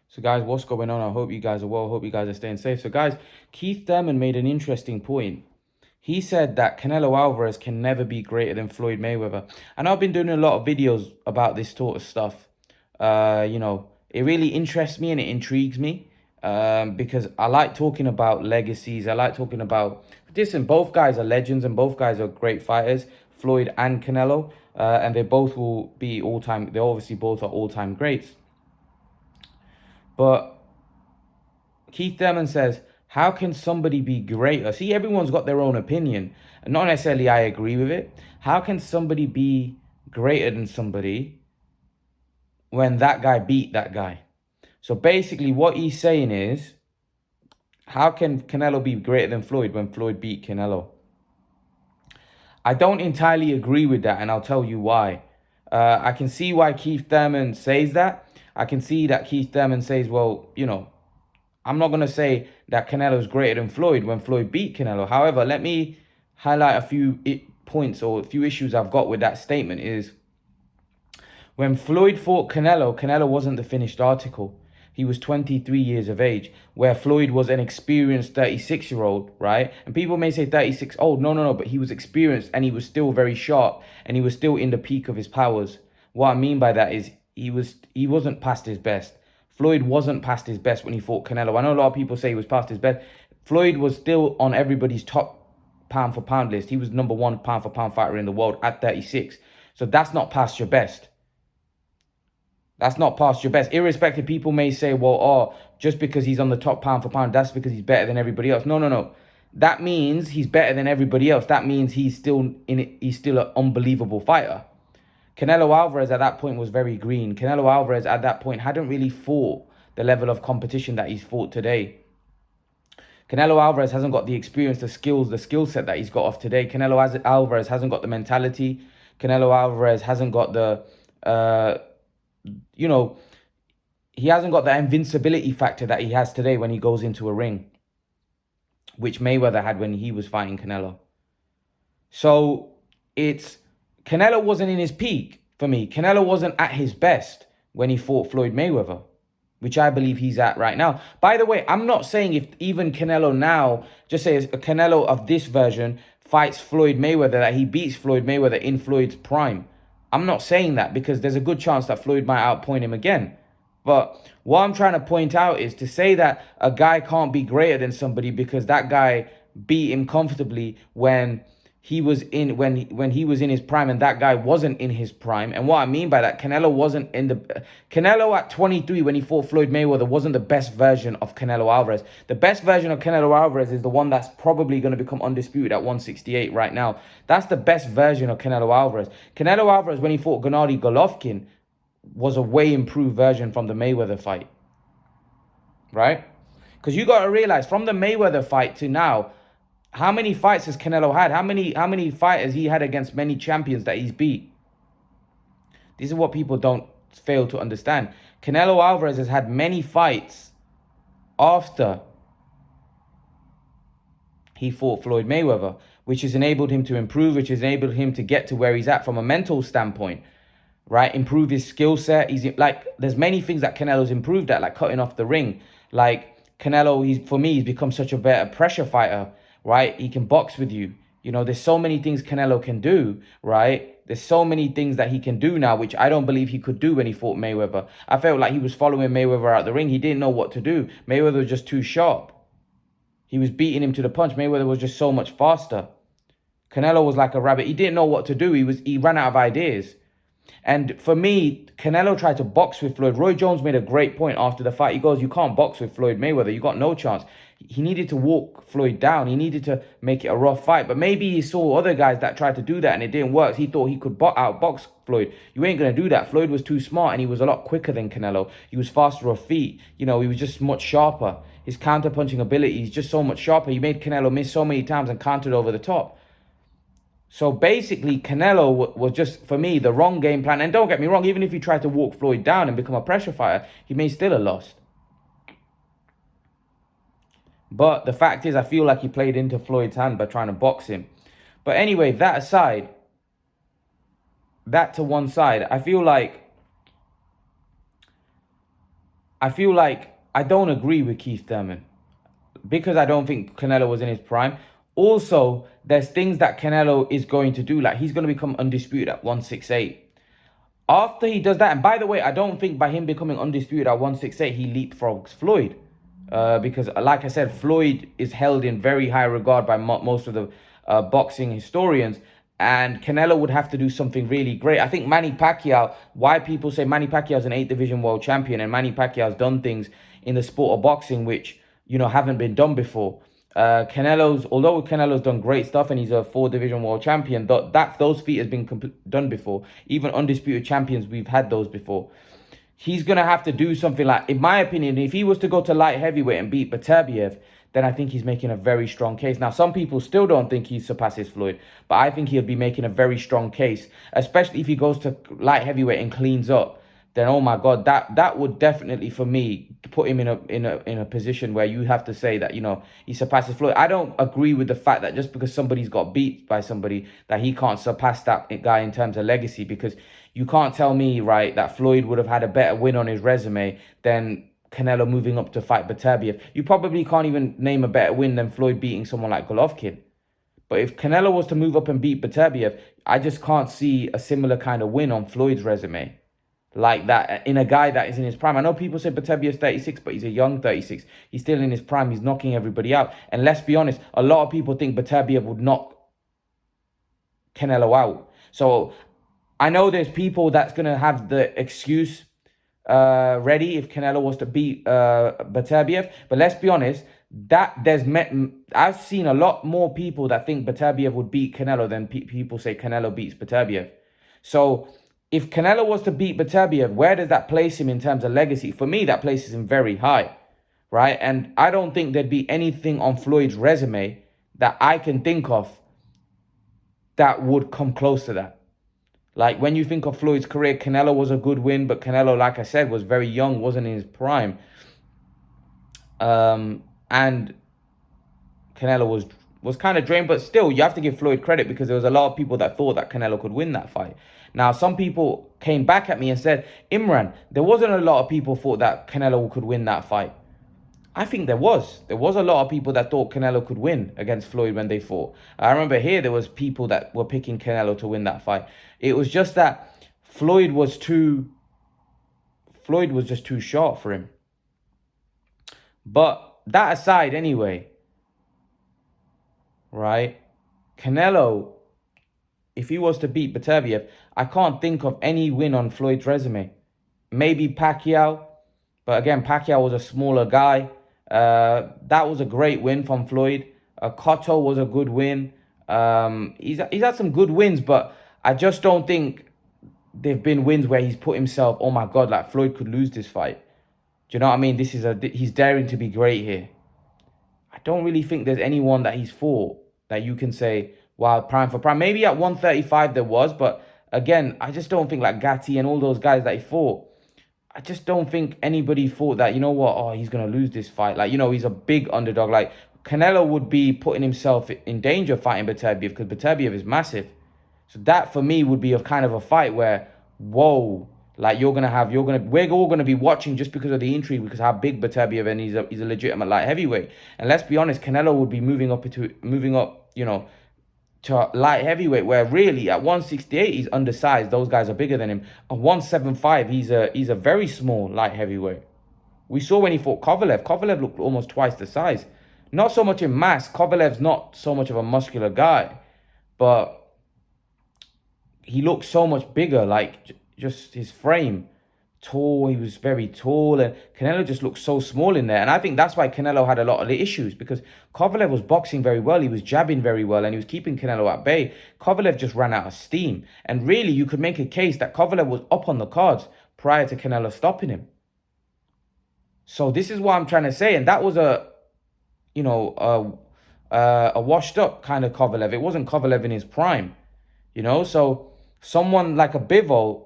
So guys, what's going on? I hope you guys are well. Hope you guys are staying safe. So guys, Keith Thurman made an interesting point. He said that Canelo Alvarez can never be greater than Floyd Mayweather. And I've been doing a lot of videos about this sort of stuff. It really interests me and it intrigues me. Because I like talking about legacies. I like talking about this, and both guys are legends and both guys are great fighters, Floyd and Canelo. And they both will be all-time. They obviously both are all-time greats. But Keith Thurman says, how can somebody be greater? See, everyone's got their own opinion. And not necessarily I agree with it. How can somebody be greater than somebody when that guy beat that guy? So basically what he's saying is, how can Canelo be greater than Floyd when Floyd beat Canelo? I don't entirely agree with that, and I'll tell you why. I can see why Keith Thurman says that. I can see that Keith Thurman says, well, I'm not going to say that Canelo's greater than Floyd when Floyd beat Canelo. However, let me highlight a few points or a few issues I've got with that statement. Is when Floyd fought Canelo, Canelo wasn't the finished article. He was 23 years of age, where Floyd was an experienced 36-year-old, right? And people may say 36 old. No, but he was experienced and he was still very sharp and he was still in the peak of his powers. What I mean by that is he wasn't past his best. Floyd wasn't past his best when he fought Canelo. I know a lot of people say he was past his best. Floyd was still on everybody's top pound for pound list. He was number one pound for pound fighter in the world at 36. So that's not past your best. That's not past your best. Irrespective, people may say, well, just because he's on the top pound for pound, that's because he's better than everybody else. No. That means he's better than everybody else. That means he's still in it. He's still an unbelievable fighter. Canelo Alvarez at that point was very green. Canelo Alvarez at that point hadn't really fought the level of competition that he's fought today. Canelo Alvarez hasn't got the experience, the skills, the skill set that he's got off today. Canelo Alvarez hasn't got the mentality. Canelo Alvarez hasn't got the, he hasn't got the invincibility factor that he has today when he goes into a ring, which Mayweather had when he was fighting Canelo. So Canelo wasn't in his peak for me. Canelo wasn't at his best when he fought Floyd Mayweather, which I believe he's at right now. By the way, I'm not saying if even Canelo now, just say a Canelo of this version fights Floyd Mayweather, that he beats Floyd Mayweather in Floyd's prime. I'm not saying that because there's a good chance that Floyd might outpoint him again. But what I'm trying to point out is to say that a guy can't be greater than somebody because that guy beat him comfortably when he was in when he was in his prime and that guy wasn't in his prime. And what I mean by that, Canelo at 23 when he fought Floyd Mayweather wasn't the best version of Canelo Alvarez. The best version of Canelo Alvarez is the one that's probably going to become undisputed at 168 right now. That's the best version of Canelo Alvarez. Canelo Alvarez when he fought Gennady Golovkin was a way improved version from the Mayweather fight. Right? Because you got to realize from the Mayweather fight to now, how many fights has Canelo had? How many fighters he had against many champions that he's beat? This is what people don't fail to understand. Canelo Alvarez has had many fights after he fought Floyd Mayweather, which has enabled him to improve, which has enabled him to get to where he's at from a mental standpoint, right? Improve his skill set. There's many things that Canelo's improved at, like cutting off the ring. Like Canelo, he's become such a better pressure fighter. Right? He can box with you. There's so many things Canelo can do, right? There's so many things that he can do now, which I don't believe he could do when he fought Mayweather. I felt like he was following Mayweather out the ring. He didn't know what to do. Mayweather was just too sharp. He was beating him to the punch. Mayweather was just so much faster. Canelo was like a rabbit. He didn't know what to do. He ran out of ideas. And for me, Canelo tried to box with Floyd. Roy Jones made a great point after the fight. He goes, you can't box with Floyd Mayweather. You got no chance. He needed to walk Floyd down. He needed to make it a rough fight. But maybe he saw other guys that tried to do that and it didn't work. He thought he could outbox Floyd. You ain't going to do that. Floyd was too smart and he was a lot quicker than Canelo. He was faster off feet. He was just much sharper. His counter-punching ability is just so much sharper. He made Canelo miss so many times and countered over the top. So basically, Canelo was just, for me, the wrong game plan. And don't get me wrong, even if he tried to walk Floyd down and become a pressure fighter, he may still have lost. But the fact is, I feel like he played into Floyd's hand by trying to box him. But anyway, that aside, that to one side, I feel like I feel like I don't agree with Keith Thurman because I don't think Canelo was in his prime. Also, there's things that Canelo is going to do, like he's going to become undisputed at 168. After he does that, and by the way, I don't think by him becoming undisputed at 168, he leapfrogs Floyd. Because, like I said, Floyd is held in very high regard by most of the boxing historians. And Canelo would have to do something really great. I think Manny Pacquiao, why people say Manny Pacquiao is an 8th division world champion, and Manny Pacquiao's done things in the sport of boxing which, haven't been done before. Although Canelo's done great stuff and he's a 4th division world champion, those feat has been done before. Even undisputed champions, we've had those before. He's going to have to do something like, in my opinion, if he was to go to light heavyweight and beat Beterbiev, then I think he's making a very strong case. Now, some people still don't think he surpasses Floyd, but I think he'll be making a very strong case, especially if he goes to light heavyweight and cleans up. Then, oh my God, that would definitely, for me, put him in a position where you have to say that, he surpasses Floyd. I don't agree with the fact that just because somebody's got beat by somebody, that he can't surpass that guy in terms of legacy, because you can't tell me, right, that Floyd would have had a better win on his resume than Canelo moving up to fight Beterbiev. You probably can't even name a better win than Floyd beating someone like Golovkin. But if Canelo was to move up and beat Beterbiev, I just can't see a similar kind of win on Floyd's resume like that in a guy that is in his prime. I know people say Beterbiev's 36, but he's a young 36. He's still in his prime. He's knocking everybody out. And let's be honest, a lot of people think Beterbiev would knock Canelo out. So I know there's people that's going to have the excuse ready if Canelo was to beat Beterbiev. But let's be honest, I've seen a lot more people that think Beterbiev would beat Canelo than people say Canelo beats Beterbiev. So if Canelo was to beat Beterbiev, where does that place him in terms of legacy? For me, that places him very high, right? And I don't think there'd be anything on Floyd's resume that I can think of that would come close to that. Like, when you think of Floyd's career, Canelo was a good win, but Canelo, like I said, was very young, wasn't in his prime. And Canelo was kind of drained, but still, you have to give Floyd credit because there was a lot of people that thought that Canelo could win that fight. Now, some people came back at me and said, Imran, there wasn't a lot of people thought that Canelo could win that fight. I think there was. There was a lot of people that thought Canelo could win against Floyd when they fought. I remember here there was people that were picking Canelo to win that fight. It was just that Floyd was just too short for him. But that aside anyway, right? Canelo, if he was to beat Beterbiev, I can't think of any win on Floyd's resume. Maybe Pacquiao, but again, Pacquiao was a smaller guy. That was a great win from Floyd. Cotto was a good win. He's had some good wins, but I just don't think they've been wins where he's put himself, oh my God, like Floyd could lose this fight. Do you know what I mean? He's daring to be great here. I don't really think there's anyone that he's fought that you can say, wow, prime for prime. Maybe at 135 there was, but again, I just don't think like Gatti and all those guys that he fought, I just don't think anybody thought that, you know what, oh, he's going to lose this fight. Like, he's a big underdog. Like, Canelo would be putting himself in danger fighting Beterbiev because Beterbiev is massive. So that, for me, would be a kind of a fight where, whoa, like we're all going to be watching just because of the intrigue, because how big Beterbiev, and he's a legitimate light heavyweight. And let's be honest, Canelo would be moving up, to light heavyweight, where really at 168 he's undersized. Those guys are bigger than him. At 175 he's a very small light heavyweight. We saw when he fought Kovalev. Kovalev looked almost twice the size. Not so much in mass. Kovalev's not so much of a muscular guy, but he looked so much bigger. Like just his frame. Tall, he was very tall, and Canelo just looked so small in there. And I think that's why Canelo had a lot of the issues, because Kovalev was boxing very well, he was jabbing very well, and he was keeping Canelo at bay. Kovalev just ran out of steam, and really you could make a case that Kovalev was up on the cards prior to Canelo stopping him. So this is what I'm trying to say, and that was a washed up kind of Kovalev. It wasn't Kovalev in his prime, so someone like a Bivol,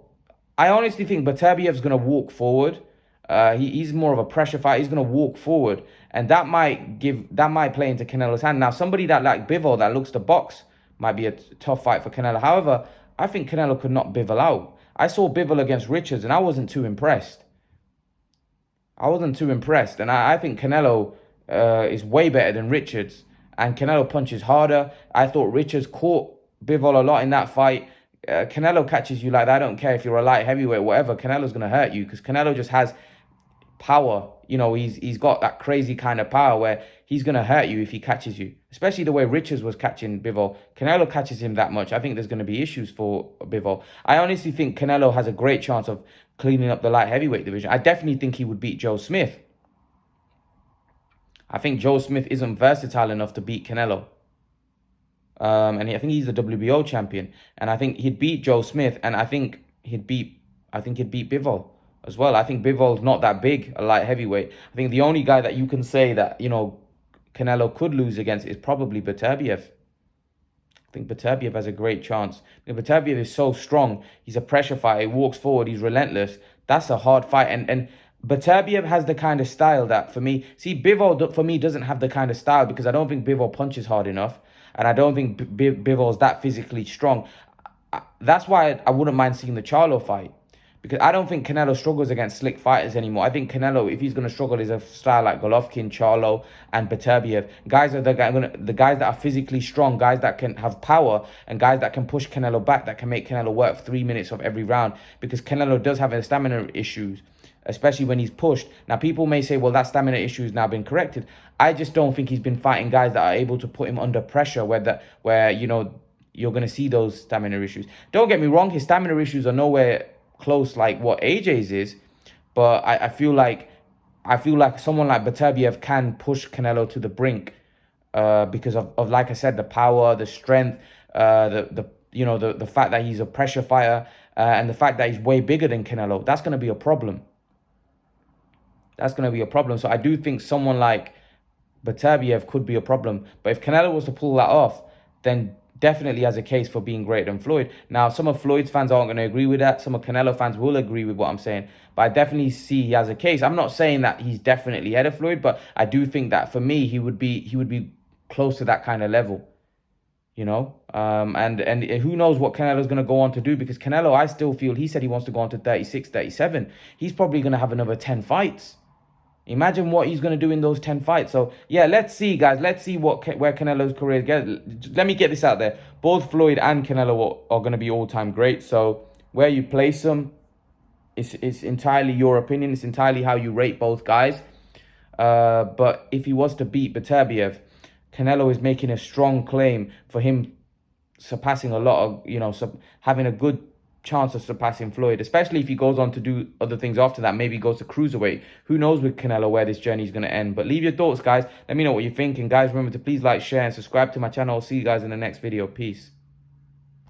I honestly think Beterbiev's going to walk forward. He's more of a pressure fighter. He's going to walk forward. And that might play into Canelo's hand. Now, somebody that like Bivol, that looks to box, might be a tough fight for Canelo. However, I think Canelo could knock Bivol out. I saw Bivol against Richards, and I wasn't too impressed. I wasn't too impressed. And I think Canelo is way better than Richards. And Canelo punches harder. I thought Richards caught Bivol a lot in that fight. Canelo catches you like that. I don't care if you're a light heavyweight, whatever. Canelo's going to hurt you because Canelo just has power. You know, he's got that crazy kind of power where he's going to hurt you if he catches you. Especially the way Richards was catching Bivol. Canelo catches him that much. I think there's going to be issues for Bivol. I honestly think Canelo has a great chance of cleaning up the light heavyweight division. I definitely think he would beat Joe Smith. I think Joe Smith isn't versatile enough to beat Canelo. I think he's the WBO champion. And I think he'd beat Joe Smith. And I think he'd beat Bivol as well. I think Bivol's not that big a light heavyweight. I think the only guy that you can say that, you know, Canelo could lose against is probably Beterbiev. I think Beterbiev has a great chance. Beterbiev is so strong. He's a pressure fighter. He walks forward. He's relentless. That's a hard fight. And Beterbiev has the kind of style that, for me... See, Bivol, for me, doesn't have the kind of style because I don't think Bivol punches hard enough. And I don't think Bivol's that physically strong. That's why I wouldn't mind seeing the Charlo fight. Because I don't think Canelo struggles against slick fighters anymore. I think Canelo, if he's going to struggle, is a style like Golovkin, Charlo, and Beterbiev. Guys are the guys that are physically strong, guys that can have power, and guys that can push Canelo back, that can make Canelo work 3 minutes of every round. Because Canelo does have a stamina issues, especially when he's pushed. Now, people may say, well, that stamina issue has now been corrected. I just don't think he's been fighting guys that are able to put him under pressure, where you know, you're going to see those stamina issues. Don't get me wrong, his stamina issues are nowhere close like what AJ's is, but I feel like someone like Beterbiev can push Canelo to the brink because of like I said, the power, the strength, the fact that he's a pressure fighter, and the fact that he's way bigger than Canelo. That's going to be a problem. That's going to be a problem. So I do think someone like Beterbiev could be a problem. But if Canelo was to pull that off, then definitely has a case for being greater than Floyd. Now, some of Floyd's fans aren't going to agree with that. Some of Canelo fans will agree with what I'm saying. But I definitely see he has a case. I'm not saying that he's definitely ahead of Floyd, but I do think that for me, he would be close to that kind of level. You know, and who knows what Canelo's going to go on to do, because Canelo, I still feel, he said he wants to go on to 36, 37. He's probably going to have another 10 fights. Imagine what he's going to do in those 10 fights. So, yeah, let's see, guys. Let's see where Canelo's career gets. Let me get this out there. Both Floyd and Canelo are going to be all-time great. So, where you place them, it's entirely your opinion. It's entirely how you rate both guys. But if he was to beat Beterbiev, Canelo is making a strong claim for him surpassing a lot of, you know, having a good chance of surpassing Floyd, especially if he goes on to do other things after that. Maybe he goes to cruiserweight. Who knows with Canelo where this journey is going to end. But leave your thoughts, guys. Let me know what you think. And guys, remember to please like, share, and subscribe to my channel. I'll see you guys in the next video. Peace.